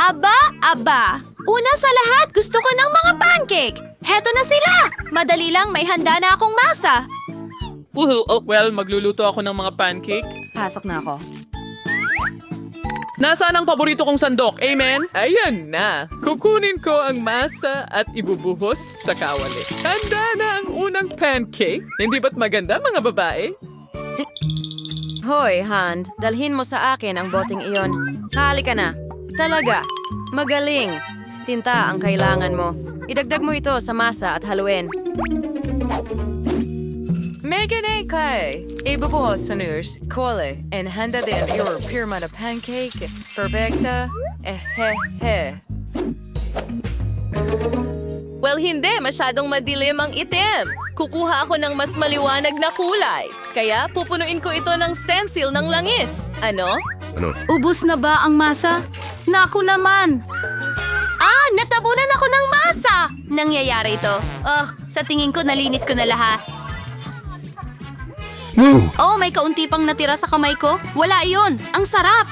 Aba! Una sa lahat, gusto ko ng mga pancake! Heto na sila! Madali lang, may handa na akong masa. Well, magluluto ako ng mga pancake. Pasok na ako. Nasaan ang paborito kong sandok? Amen? Ayan na. Kukunin ko ang masa at ibubuhos sa kawali. Handa na ang unang pancake. Hindi ba't maganda, mga babae? Hoy, Hand, dalhin mo sa akin ang boteng iyon. Halika na. Talaga. Magaling. Tinta ang kailangan mo. Idagdag mo ito sa masa at haluin. Megan kay ibubuhos sa nurse, kole, and handa din your pyramid pancake. Perfecta. He. Well, hindi. Masyadong madilim ang itim. Kukuha ako ng mas maliwanag na kulay. Kaya pupunuin ko ito ng stencil ng langis. Ano? Ubus na ba ang masa? Naku naman! Natabunan ako ng masa! Nangyayari ito. Sa tingin ko nalinis ko na lahat. Oh, may kaunti pang natira sa kamay ko. Wala iyon. Ang sarap!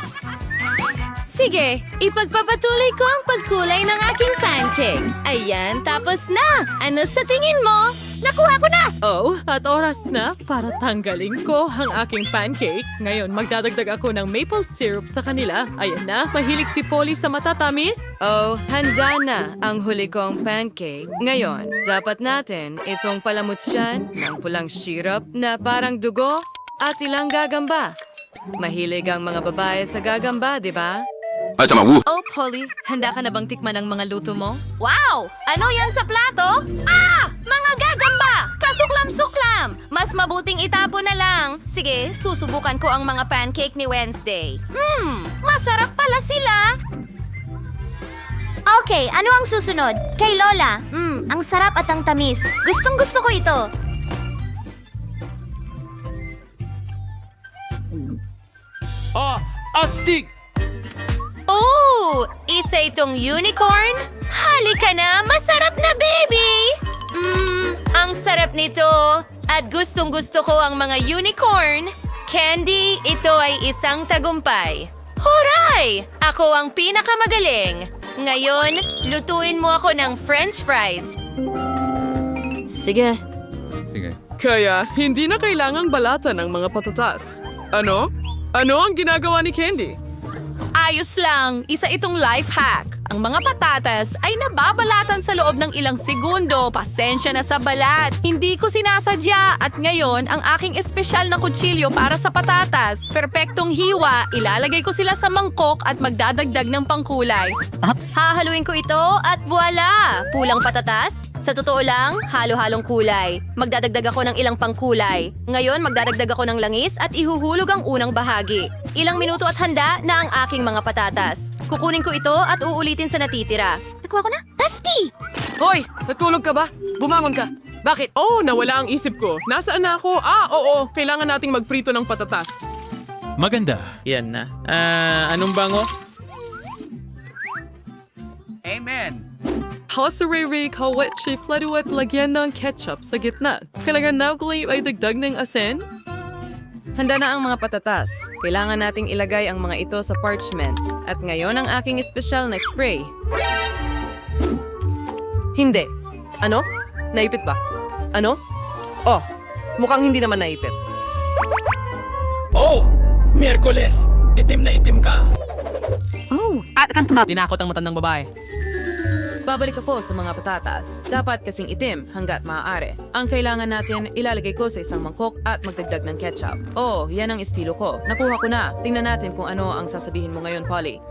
Sige, ipagpapatuloy ko ang pagkulay ng aking pancake. Ayan, tapos na. Ano sa tingin mo? Nakuha ko na! Oh, at oras na para tanggalin ko ang aking pancake. Ngayon, magdadagdag ako ng maple syrup sa kanila. Ayan na, mahilig si Polly sa matatamis. Oh, handa na ang huli kong pancake. Ngayon, dapat natin itong palamutsyan ng pulang syrup na parang dugo at ilang gagamba. Mahilig ang mga babae sa gagamba, di ba? Oh, Polly, handa ka na bang tikman ang mga luto mo? Wow! Ano yan sa plato? Mga gagamba! Kasuklam-suklam! Mas mabuting itapo na lang. Sige, susubukan ko ang mga pancake ni Wednesday. Masarap pala sila! Okay, ano ang susunod? Kay Lola. Ang sarap at ang tamis. Gustong-gusto ko ito. Astig! Oh! Isa itong unicorn? Halika na! Masarap na, baby! Ang sarap nito! At gustong-gusto ko ang mga unicorn. Candy, ito ay isang tagumpay. Huray! Ako ang pinakamagaling. Ngayon, lutuin mo ako ng french fries. Sige. Kaya, hindi na kailangang balatan ng mga patatas. Ano? Ano ang ginagawa ni Candy? Ayos lang. Isa itong life hack. Ang mga patatas ay nababalatan sa loob ng ilang segundo. Pasensya na sa balat. Hindi ko sinasadya. At ngayon, ang aking espesyal na kutsilyo para sa patatas. Perpektong hiwa. Ilalagay ko sila sa mangkok at magdadagdag ng pangkulay. Hahaluin ko ito at voila! Pulang patatas. Sa totoo lang, halo-halong kulay. Magdadagdag ako ng ilang pangkulay. Ngayon, magdadagdag ako ng langis at ihuhulog ang unang bahagi. Ilang minuto at handa na ang aking mga patatas. Kukunin ko ito at uulitin sa natitira. Nakuha ko na. Tasty! Hoy! Natulog ka ba? Bumangon ka. Bakit? Oh, nawala ang isip ko. Nasaan na ako? Oo. Kailangan nating magprito ng patatas. Maganda. Yan na. Anong bango? Amen. Hasarere kawet si fladu at lagyan ng ketchup sa gitna. Kailangan na ay dagdag ng asin? Handa na ang mga patatas. Kailangan nating ilagay ang mga ito sa parchment. At ngayon ang aking espesyal na spray. Hindi. Ano? Naipit ba? Ano? Oh, mukhang hindi naman naipit. Oh! Miyerkules! Itim na itim ka. Tinakot ang matandang babae. Babalik ako sa mga patatas. Dapat kasing itim hanggat maaari. Ang kailangan natin, ilalagay ko sa isang mangkok at magdagdag ng ketchup. Oh, yan ang estilo ko. Nakuha ko na. Tingnan natin kung ano ang sasabihin mo ngayon, Polly.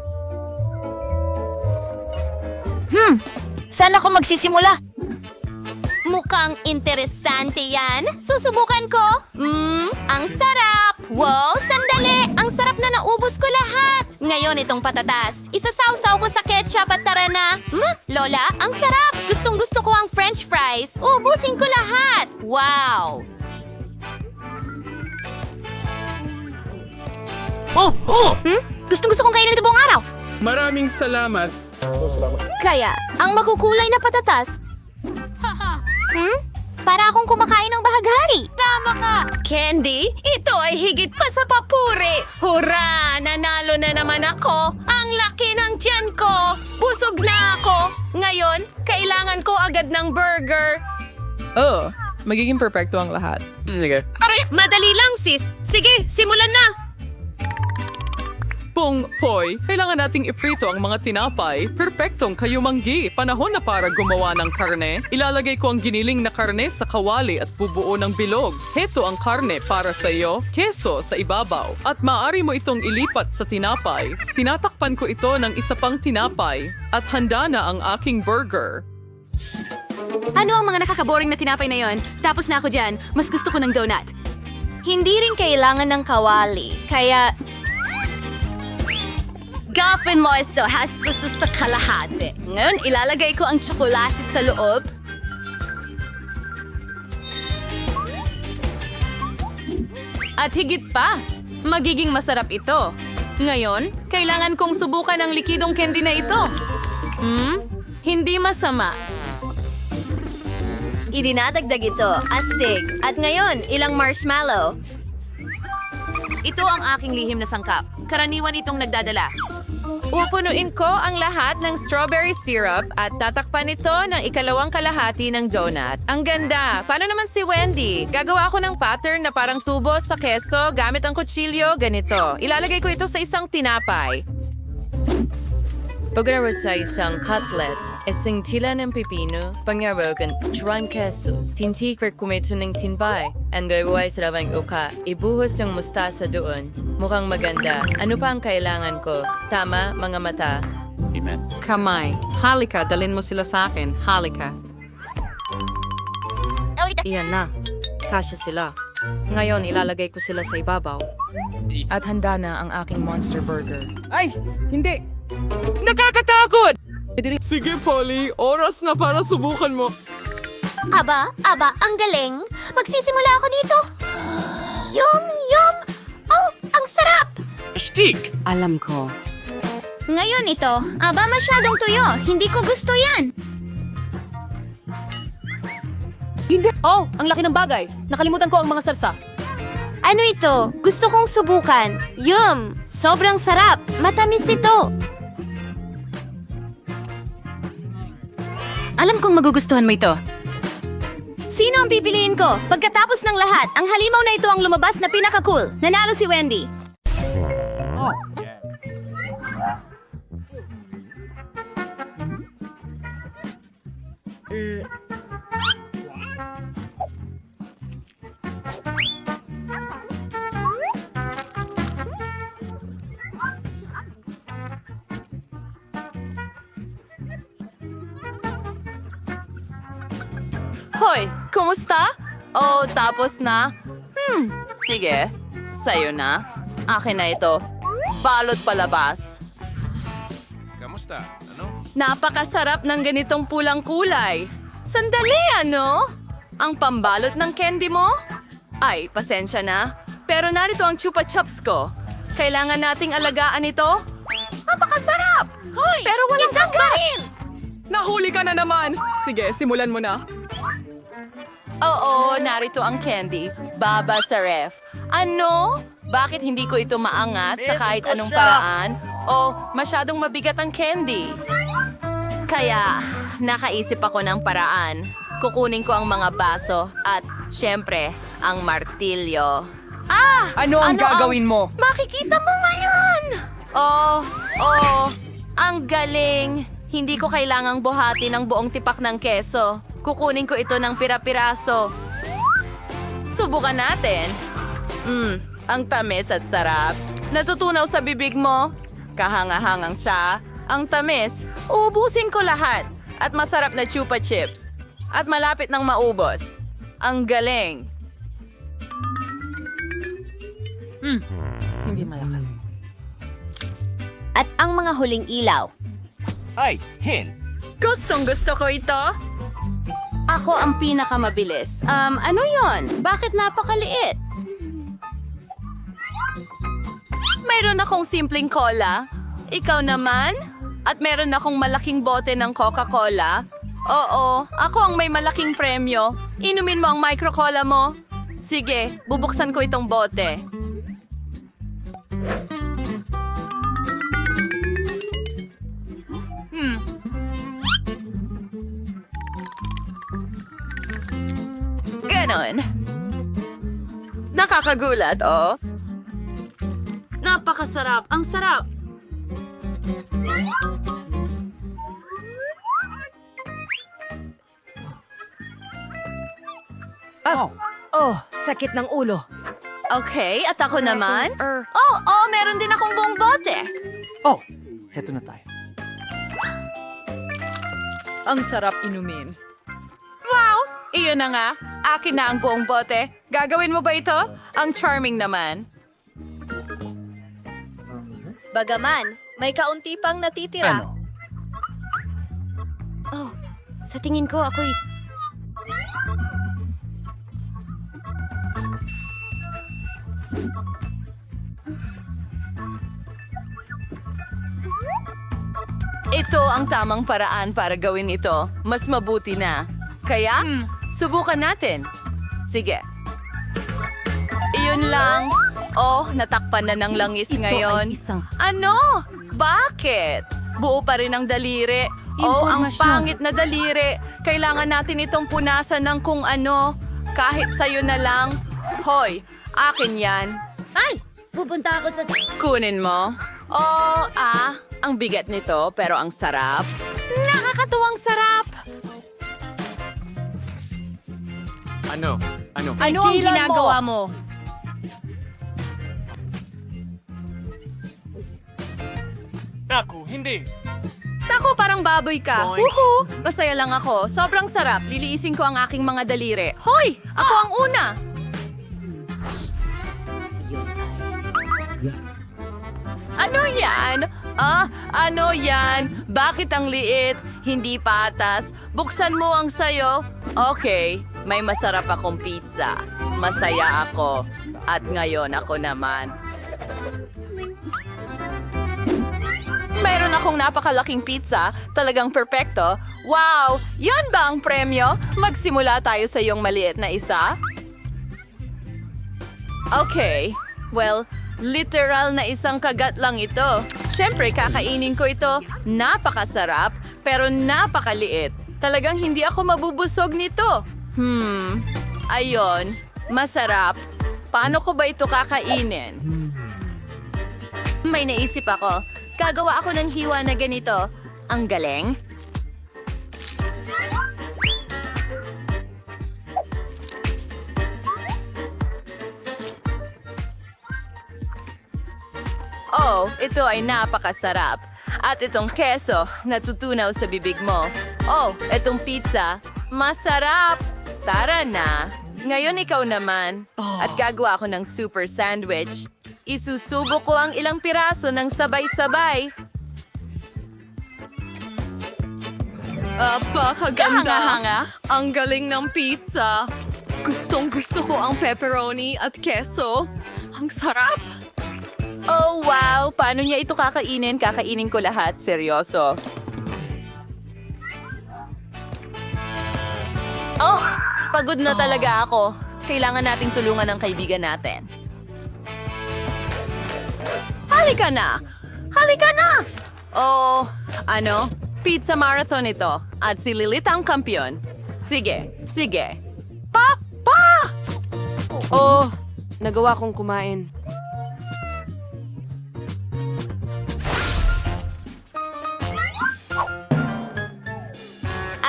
Saan ako magsisimula? Mukhang interesante yan. Susubukan ko. Ang sarap. Wow, sandali. Ang sarap na naubos ko lahat. Ngayon itong patatas. Isasawsaw ko sa ketchup at tara na. Lola, ang sarap. Gustong-gusto ko ang french fries. Ubusin ko lahat. Wow. Gustong-gusto kong kainin ito buong araw. Maraming salamat. Kaya, ang makukulay na patatas. Para akong kumakain ng bahaghari. Candy, ito ay higit pa sa papuri. Hurra! Nanalo na naman ako. Ang laki ng tiyan ko. Kailangan ko agad ng burger. Oh, magiging perfecto ang lahat. Madali lang, sis. Sige, simulan na. Hoy, kailangan nating iprito ang mga tinapay. Perpektong kayumanggi. Panahon na para gumawa ng karne. Ilalagay ko ang giniling na karne sa kawali at bubuo ng bilog. Heto ang karne para sa iyo, keso sa ibabaw. At maaari mo itong ilipat sa tinapay. Tinatakpan ko ito ng isa pang tinapay. At handa na ang aking burger. Ano ang mga nakakaboring na tinapay na yon? Tapos na ako dyan. Mas gusto ko ng donut. Hindi rin kailangan ng kawali, kaya... Gawin mo ito hastos sa kalahati. Ngayon, ilalagay ko ang tsokolate sa loob. At higit pa, magiging masarap ito. Ngayon, kailangan kong subukan ang likidong candy na ito. Hindi masama. Idinadagdag ito, astig. At ngayon, ilang marshmallow. Ito ang aking lihim na sangkap. Karaniwan itong nagdadala. Pupunuin ko ang lahat ng strawberry syrup at tatakpan ito ng ikalawang kalahati ng donut. Ang ganda! Paano naman si Wendy? Gagawa ako ng pattern na parang tubo sa keso gamit ang kutsilyo, ganito. Ilalagay ko ito sa isang tinapay. Pagkarawa sa isang cutlet, isang tila ng pipino, pangyarogan, trying quesos, tintikper kumito ng tinbay, ang gawaway sa rawang uka, ibuhos yung mustasa doon. Mukhang maganda. Ano pa ang kailangan ko? Tama, mga mata. Amen. Kamay. Halika, dalin mo sila sa akin. Halika. Iyan na. Kasya sila. Ngayon, ilalagay ko sila sa ibabaw. At handa na ang aking monster burger. Ay! Hindi! Sige, Polly. Oras na para subukan mo. Aba, ang galing. Magsisimula ako dito. Yum, yum! Oh, ang sarap! Stick! Alam ko. Ngayon ito, masyadong tuyo. Hindi ko gusto yan. Oh, ang laki ng bagay. Nakalimutan ko ang mga sarsa. Ano ito? Gusto kong subukan. Yum! Sobrang sarap. Matamis ito. Alam kong magugustuhan mo ito. Sino ang pipiliin ko? Pagkatapos ng lahat, ang halimaw na ito ang lumabas na pinaka-cool. Nanalo si Wendy. Hoy, kumusta? Oh, tapos na? Sige. Sa'yo na. Akin na ito. Balot palabas. Kamusta? Ano? Napakasarap ng ganitong pulang kulay. Sandali, ano? Ang pambalot ng candy mo? Ay, pasensya na. Pero narito ang chupa chups ko. Kailangan nating alagaan ito. Napakasarap! Hoy! Pero walang kagat! Nahuli ka na naman. Sige, simulan mo na. Oo, narito ang candy. Baba sa ref. Ano? Bakit hindi ko ito maangat sa kahit anong paraan? O masyadong mabigat ang candy? Kaya, nakaisip ako ng paraan. Kukunin ko ang mga baso at, syempre, ang martilyo. Ano ang gagawin mo? Makikita mo ngayon! Oh, ang galing! Hindi ko kailangang buhatin ang buong tipak ng keso. Kukunin ko ito ng pira-piraso. Subukan natin. Ang tamis at sarap. Natutunaw sa bibig mo. Kahanga-hangang tsa. Ang tamis. Uubusin ko lahat. At masarap na chupa chips. At malapit ng maubos. Ang galing. Hindi malakas. At ang mga huling ilaw. Ay, Hin! Gustong gusto ko ito. Ako ang pinakamabilis. Ano yon? Bakit napakaliit? Mayroon akong simpleng cola. Ikaw naman? At meron akong malaking bote ng Coca-Cola. Oo, ako ang may malaking premyo. Inumin mo ang micro-cola mo. Sige, bubuksan ko itong bote. ganon. Nakakagulat, oh. Napakasarap. Ang sarap. Oh, sakit ng ulo. Okay, at ako naman? Oh, meron din akong buong bote. Oh, heto na tayo. Ang sarap inumin. Wow! Iyon na nga. Akin na ang buong bote. Gagawin mo ba ito? Ang charming naman. Bagaman, may kaunti pang natitira. Ano? Oh, sa tingin ko ako'y... Ito ang tamang paraan para gawin ito. Mas mabuti na. Kaya, subukan natin. Sige. Iyon lang. Oh, natakpan na ng langis ngayon. Ano? Bakit? Buo pa rin ang daliri. Oh, ang pangit na daliri. Kailangan natin itong punasan ng kung ano. Kahit sa'yo na lang. Hoy, akin yan. Ay! Pupunta ako sa... Kunin mo. Oh, ang bigat nito pero ang sarap. Nakakatuwang sarap. Ano? Ano ang Tigilan ginagawa mo? Naku, hindi. Naku, parang baboy ka. Woohoo! Masaya lang ako. Sobrang sarap. Liliisin ko ang aking mga daliri. Hoy! Ako ang una! Ano yan? Ano yan? Bakit ang liit? Hindi patas. Buksan mo ang sayo. Okay, may masarap akong pizza. Masaya ako. At ngayon ako naman. Mayroon akong napakalaking pizza. Talagang perpekto. Wow! Yan ba ang premyo? Magsimula tayo sa iyong maliit na isa? Okay. Well, literal na isang kagat lang ito. Siyempre, kakainin ko ito. Napakasarap, pero napakaliit. Talagang hindi ako mabubusog nito. Ayon. Masarap. Paano ko ba ito kakainin? May naisip ako. Gagawa ako ng hiwa na ganito. Ang galing. Oh, ito ay napakasarap. At itong keso, natutunaw sa bibig mo. Oh, itong pizza, masarap! Tara na! Ngayon ikaw naman. At gagawa ako ng super sandwich. Isusubo ko ang ilang piraso ng sabay-sabay. Apakaganda. Kahanga-hanga. Ang galing ng pizza. Gustong-gusto ko ang pepperoni at keso. Ang sarap. Oh, wow! Paano niya ito kakainin? Kakainin ko lahat. Seryoso. Oh, pagod na talaga ako. Kailangan nating tulungan ang kaibigan natin. Halika na! Halika na! Oh, ano? Pizza marathon ito. At si Lilith ang kampiyon. Sige, sige. Papa! Oh, nagawa kong kumain.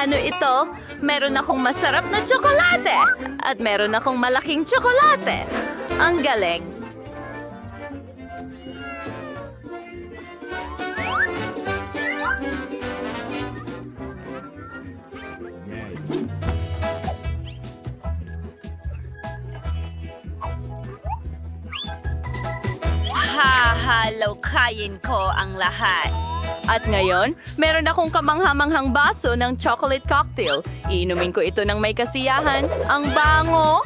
Ano ito? Meron akong masarap na tsokolate. At meron akong malaking tsokolate. Ang galing. Hahalawkayin ko ang lahat. At ngayon, meron akong kamanghamanghang baso ng chocolate cocktail. Iinumin ko ito ng may kasiyahan. Ang bango!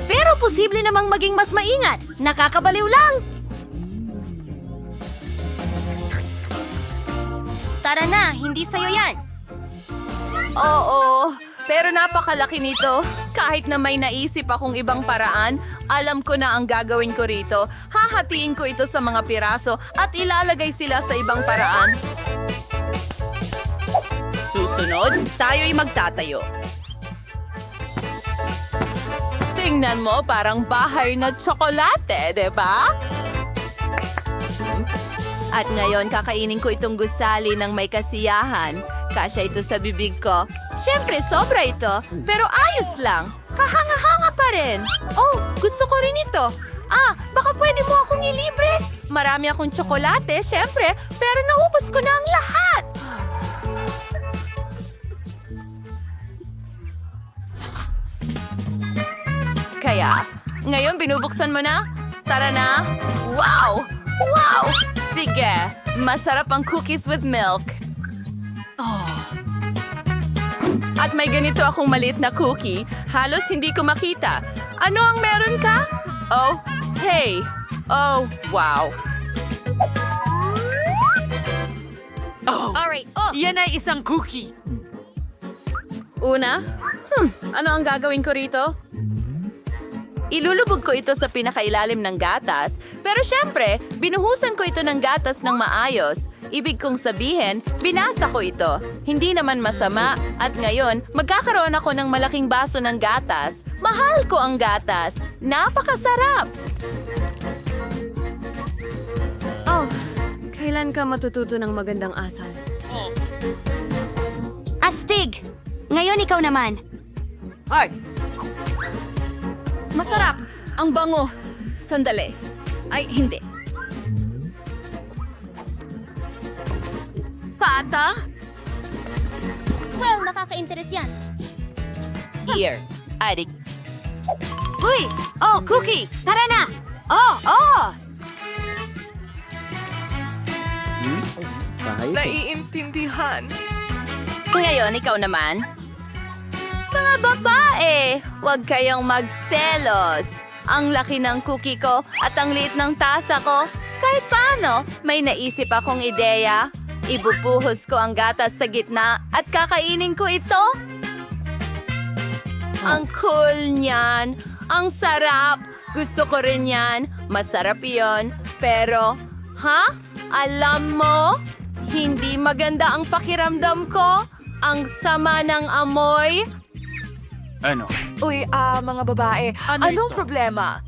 Pero posible namang maging mas maingat. Nakakabaliw lang. Tara na, hindi sa'yo yan. Oo, pero napakalaki nito. Kahit na may naisip akong ibang paraan, alam ko na ang gagawin ko rito. Hahatiin ko ito sa mga piraso at ilalagay sila sa ibang paraan. Susunod, tayo'y magtatayo. Tingnan mo, parang bahay na tsokolate, di ba? At ngayon, kakainin ko itong gusali ng may kasiyahan. Kasya ito sa bibig ko. Siyempre, sobra ito. Pero ayos lang. Kahanga-hanga pa rin. Oh, gusto ko rin ito. Baka pwede mo akong ilibre. Marami akong tsokolate, siyempre. Pero naubos ko na ang lahat. Kaya, ngayon binubuksan mo na? Tara na. Wow! Wow! Sige, masarap ang cookies with milk. At may ganito akong maliit na cookie. Halos hindi ko makita. Ano ang meron ka? Oh, hey! Oh, wow! Alright, Yan ay isang cookie. Una, ano ang gagawin ko rito? Ilulubog ko ito sa pinakailalim ng gatas, pero syempre, binuhusan ko ito ng gatas ng maayos. Ibig kong sabihin, binasa ko ito. Hindi naman masama, at ngayon, magkakaroon ako ng malaking baso ng gatas. Mahal ko ang gatas. Napakasarap! Oh, kailan ka matututo ng magandang asal? Astig! Ngayon ikaw naman. Hi! Masarap! Ang bango! Sandali. Ay, hindi. Pata? Well, nakaka-interes yan. Here. Adik. Uy! Oh, cookie! Tara na! Oh! Naiintindihan. Ngayon, ikaw naman. Mga babae, huwag kayong magselos. Ang laki ng cookie ko at ang liit ng tasa ko. Kahit paano, may naisip akong ideya. Ibubuhos ko ang gatas sa gitna at kakainin ko ito. Ang cool niyan. Ang sarap. Gusto ko rin yan. Masarap yon. Pero, alam mo, hindi maganda ang pakiramdam ko. Ang sama ng amoy. Ano? Uy, mga babae, anong problema?